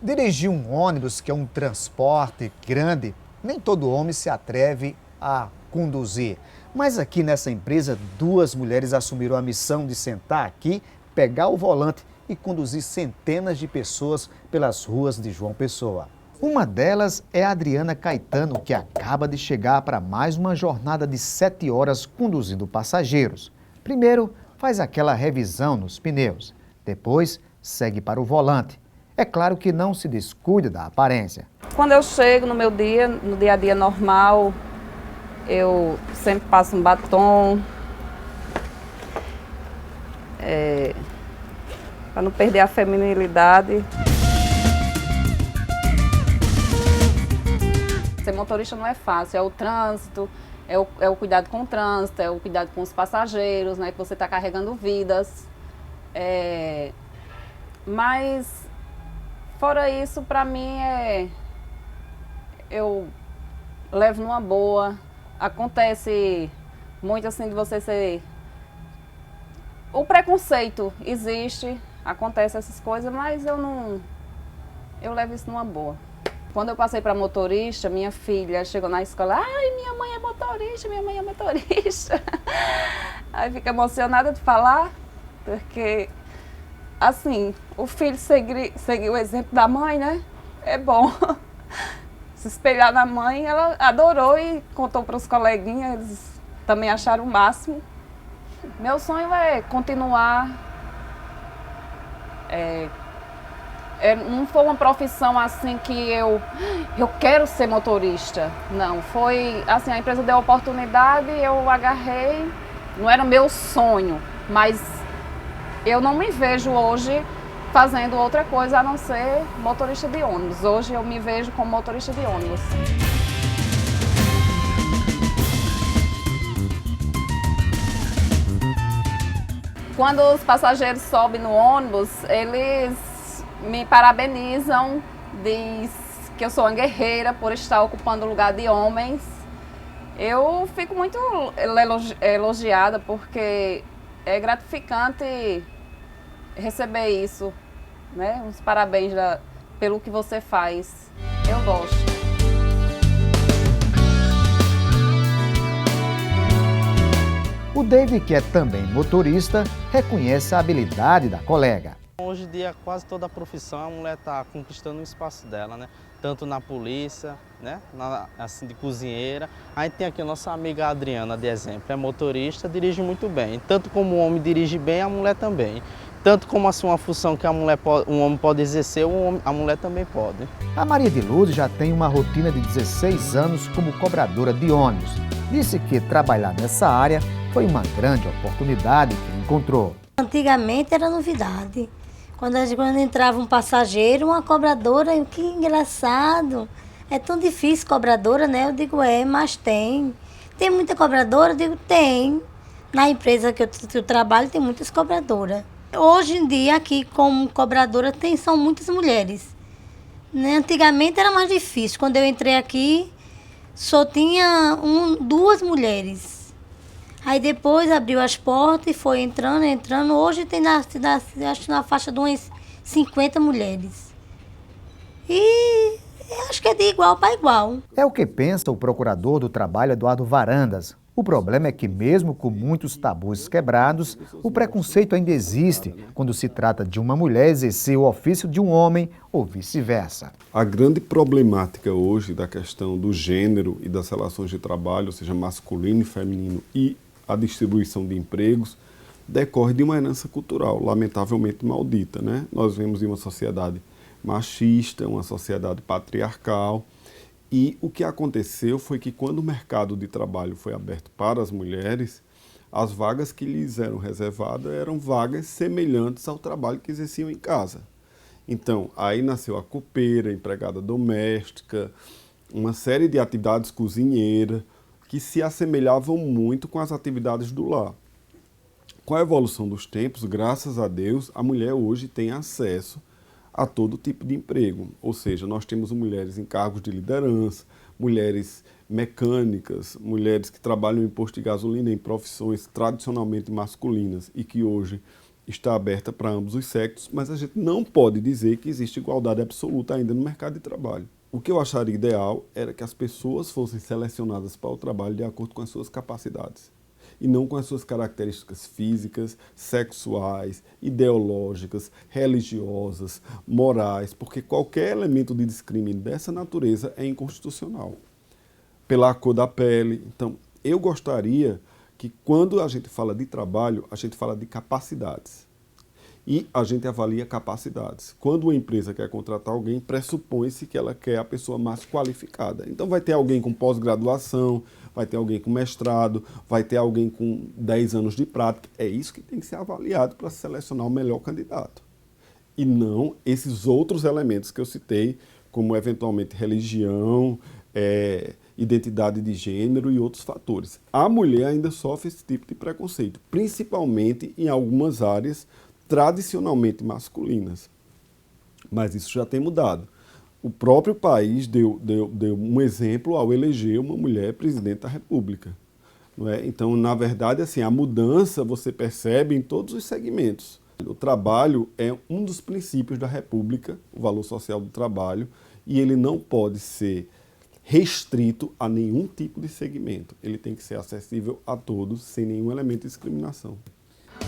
Dirigir um ônibus, que é um transporte grande, nem todo homem se atreve a conduzir. Mas aqui nessa empresa, duas mulheres assumiram a missão de sentar aqui, pegar o volante e conduzir centenas de pessoas pelas ruas de João Pessoa. Uma delas é a Adriana Caetano, que acaba de chegar para mais uma jornada de 7 horas conduzindo passageiros. Primeiro, faz aquela revisão nos pneus. Depois, segue para o volante. É claro que não se descuida da aparência. Quando eu chego no meu dia, no dia a dia normal, eu sempre passo um batom, para não perder a feminilidade. Ser motorista não é fácil, é o trânsito, é o cuidado com o trânsito, é o cuidado com os passageiros, né, que você está carregando vidas. Mas, fora isso, para mim, eu levo numa boa. Acontece muito assim de você ser... O preconceito existe, acontece essas coisas, mas eu levo isso numa boa. Quando eu passei para motorista, minha filha chegou na escola, ai, minha mãe é motorista, minha mãe é motorista. Aí fica emocionada de falar, porque, assim, o filho seguir o exemplo da mãe, né? É bom. Se espelhar na mãe, ela adorou e contou para os coleguinhas, eles também acharam o máximo. Meu sonho é continuar. Não foi uma profissão assim que eu quero ser motorista. Não, foi assim, a empresa deu a oportunidade, eu agarrei. Não era meu sonho, mas eu não me vejo hoje fazendo outra coisa a não ser motorista de ônibus. Hoje eu me vejo como motorista de ônibus. Quando os passageiros sobem no ônibus, eles me parabenizam, diz que eu sou uma guerreira por estar ocupando o lugar de homens. Eu fico muito elogiada porque é gratificante receber isso, né? Uns parabéns pelo que você faz. Eu gosto. O David, que é também motorista, reconhece a habilidade da colega. Hoje em dia, quase toda a profissão, a mulher está conquistando o espaço dela, né? Tanto na polícia, né? Assim, de cozinheira. A gente tem aqui a nossa amiga Adriana, de exemplo, é motorista, dirige muito bem. Tanto como o homem dirige bem, a mulher também. Tanto como assim, uma função que um homem pode exercer, a mulher também pode. A Maria de Lourdes já tem uma rotina de 16 anos como cobradora de ônibus. Disse que trabalhar nessa área foi uma grande oportunidade que encontrou. Antigamente era novidade. Quando entrava um passageiro, uma cobradora, que engraçado. É tão difícil cobradora, né? Eu digo, mas tem. Tem muita cobradora? Eu digo, tem. Na empresa que eu trabalho tem muitas cobradoras. Hoje em dia, aqui como cobradora, são muitas mulheres. Né? Antigamente era mais difícil. Quando eu entrei aqui, só tinha duas mulheres. Aí depois abriu as portas e foi entrando. Hoje tem acho que na faixa de umas 50 mulheres. E acho que é de igual para igual. É o que pensa o procurador do trabalho, Eduardo Varandas. O problema é que, mesmo com muitos tabus quebrados, o preconceito ainda existe quando se trata de uma mulher exercer o ofício de um homem ou vice-versa. A grande problemática hoje da questão do gênero e das relações de trabalho, ou seja, masculino e feminino, e a distribuição de empregos, decorre de uma herança cultural, lamentavelmente maldita, né? Nós vemos em uma sociedade machista, uma sociedade patriarcal, e o que aconteceu foi que quando o mercado de trabalho foi aberto para as mulheres, as vagas que lhes eram reservadas eram vagas semelhantes ao trabalho que exerciam em casa. Então, aí nasceu a copeira, a empregada doméstica, uma série de atividades cozinheiras, que se assemelhavam muito com as atividades do lar. Com a evolução dos tempos, graças a Deus, a mulher hoje tem acesso a todo tipo de emprego. Ou seja, nós temos mulheres em cargos de liderança, mulheres mecânicas, mulheres que trabalham em posto de gasolina em profissões tradicionalmente masculinas e que hoje está aberta para ambos os sexos, mas a gente não pode dizer que existe igualdade absoluta ainda no mercado de trabalho. O que eu acharia ideal era que as pessoas fossem selecionadas para o trabalho de acordo com as suas capacidades e não com as suas características físicas, sexuais, ideológicas, religiosas, morais, porque qualquer elemento de discrimínio dessa natureza é inconstitucional. Pela cor da pele. Então, eu gostaria que quando a gente fala de trabalho, a gente fala de capacidades. E a gente avalia capacidades. Quando uma empresa quer contratar alguém, pressupõe-se que ela quer a pessoa mais qualificada. Então vai ter alguém com pós-graduação, vai ter alguém com mestrado, vai ter alguém com 10 anos de prática. É isso que tem que ser avaliado para selecionar o melhor candidato. E não esses outros elementos que eu citei, como eventualmente religião, identidade de gênero e outros fatores. A mulher ainda sofre esse tipo de preconceito, principalmente em algumas áreas tradicionalmente masculinas. Mas isso já tem mudado. O próprio país deu um exemplo ao eleger uma mulher presidente da República. Não é? Então, na verdade, assim, a mudança você percebe em todos os segmentos. O trabalho é um dos princípios da República, o valor social do trabalho, e ele não pode ser restrito a nenhum tipo de segmento. Ele tem que ser acessível a todos, sem nenhum elemento de discriminação.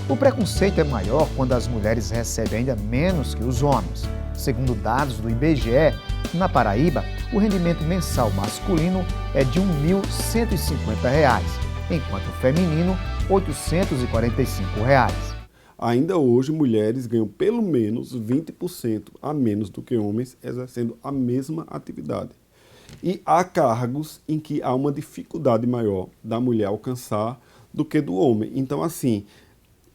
O preconceito é maior quando as mulheres recebem ainda menos que os homens. Segundo dados do IBGE, na Paraíba, o rendimento mensal masculino é de R$ 1.150, enquanto o feminino, R$ 845. Ainda hoje, mulheres ganham pelo menos 20% a menos do que homens exercendo a mesma atividade. E há cargos em que há uma dificuldade maior da mulher alcançar do que do homem. Então, assim,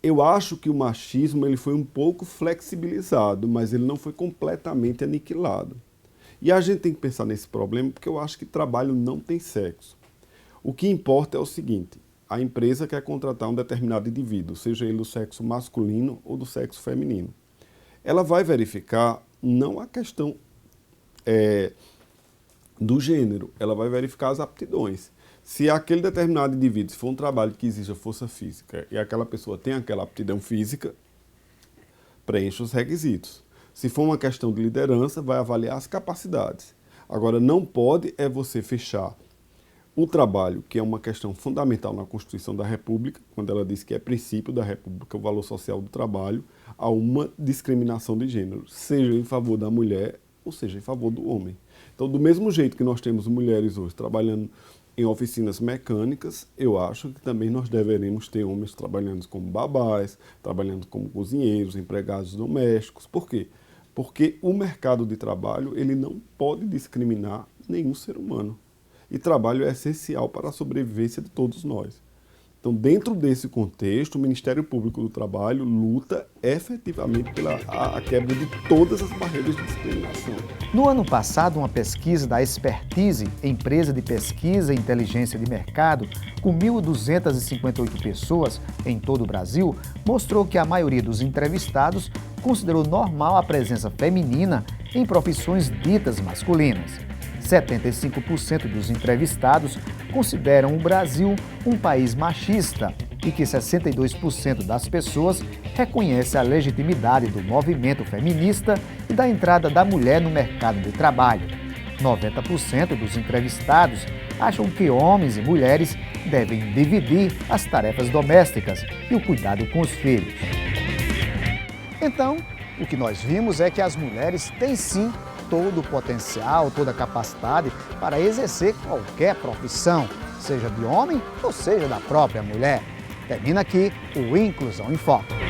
eu acho que o machismo ele foi um pouco flexibilizado, mas ele não foi completamente aniquilado. E a gente tem que pensar nesse problema porque eu acho que trabalho não tem sexo. O que importa é o seguinte, a empresa quer contratar um determinado indivíduo, seja ele do sexo masculino ou do sexo feminino. Ela vai verificar não a questão do gênero, ela vai verificar as aptidões. Se aquele determinado indivíduo, se for um trabalho que exija força física e aquela pessoa tem aquela aptidão física, preenche os requisitos. Se for uma questão de liderança, vai avaliar as capacidades. Agora, não pode você fechar o trabalho, que é uma questão fundamental na Constituição da República, quando ela diz que é princípio da República o valor social do trabalho, a uma discriminação de gênero, seja em favor da mulher ou seja em favor do homem. Então, do mesmo jeito que nós temos mulheres hoje trabalhando em oficinas mecânicas, eu acho que também nós deveremos ter homens trabalhando como babás, trabalhando como cozinheiros, empregados domésticos. Por quê? Porque o mercado de trabalho ele não pode discriminar nenhum ser humano. E trabalho é essencial para a sobrevivência de todos nós. Então, dentro desse contexto, o Ministério Público do Trabalho luta efetivamente pela quebra de todas as barreiras de discriminação. No ano passado, uma pesquisa da Expertise, empresa de pesquisa e inteligência de mercado, com 1.258 pessoas em todo o Brasil, mostrou que a maioria dos entrevistados considerou normal a presença feminina em profissões ditas masculinas. 75% dos entrevistados consideram o Brasil um país machista e que 62% das pessoas reconhecem a legitimidade do movimento feminista e da entrada da mulher no mercado de trabalho. 90% dos entrevistados acham que homens e mulheres devem dividir as tarefas domésticas e o cuidado com os filhos. Então, o que nós vimos é que as mulheres têm sim todo o potencial, toda a capacidade para exercer qualquer profissão, seja de homem ou seja da própria mulher. Termina aqui o Inclusão em Foco.